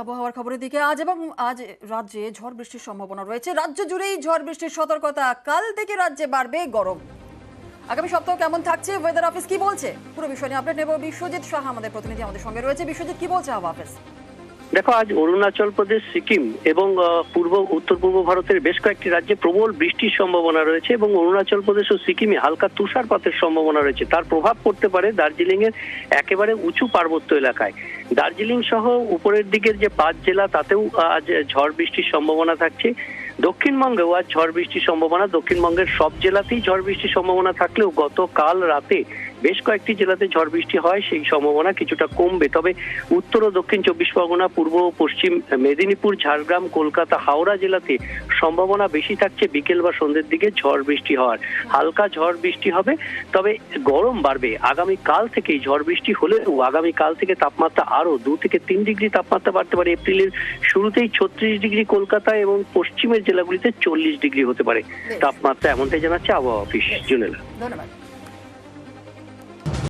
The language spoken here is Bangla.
আবহাওয়ার খবরের দিকে আজ রাজ্যে ঝড় বৃষ্টির সম্ভাবনা রয়েছে। রাজ্য জুড়েই ঝড় বৃষ্টির সতর্কতা। কাল থেকে রাজ্যে বাড়বে গরম। আগামী সপ্তাহ কেমন থাকছে, ওয়েদার অফিস কি বলছে, পুরো বিষয় নিয়ে আপডেট নেব। বিশ্বজিৎ সাহা আমাদের প্রতিনিধি আমাদের সঙ্গে রয়েছে। বিশ্বজিৎ, কি বলছে আবহাওয়া অফিস? দেখো, আজ অরুণাচল প্রদেশ, সিকিম এবং উত্তর পূর্ব ভারতের বেশ কয়েকটি রাজ্যে প্রবল বৃষ্টির সম্ভাবনা রয়েছে এবং অরুণাচল প্রদেশ ও সিকিমে হালকা তুষারপাতের সম্ভাবনা রয়েছে। তার প্রভাব পড়তে পারে দার্জিলিং এর একেবারে উঁচু পার্বত্য এলাকায়। দার্জিলিং সহ উপরের দিকের যে 5 জেলা, তাতেও আজ ঝড় বৃষ্টির সম্ভাবনা থাকছে। দক্ষিণবঙ্গেও আজ ঝড় বৃষ্টির সম্ভাবনা। দক্ষিণবঙ্গের সব জেলাতেই ঝড় বৃষ্টির সম্ভাবনা থাকলেও গতকাল রাতে বেশ কয়েকটি জেলাতে ঝড় বৃষ্টি হয়, সেই সম্ভাবনা কিছুটা কমবে। তবে উত্তর ও দক্ষিণ 24 পরগনা, পূর্ব ও পশ্চিম মেদিনীপুর, ঝাড়গ্রাম, কলকাতা, হাওড়া জেলাতে সম্ভাবনা বেশি থাকছে বিকেল বা সন্ধ্যের দিকে ঝড় বৃষ্টি হওয়ার। হালকা ঝড় বৃষ্টি হবে, তবে গরম বাড়বে। আগামীকাল থেকেই ঝড় বৃষ্টি হলেও আগামীকাল থেকে তাপমাত্রা আরো 2 থেকে 3 ডিগ্রি তাপমাত্রা বাড়তে পারে। এপ্রিলের শুরুতেই 36 ডিগ্রি কলকাতায় এবং পশ্চিমের জেলাগুলিতে 40 ডিগ্রি হতে পারে তাপমাত্রা, এমনটাই জানাচ্ছে আবহাওয়া অফিস। জুনেলা, ধন্যবাদ।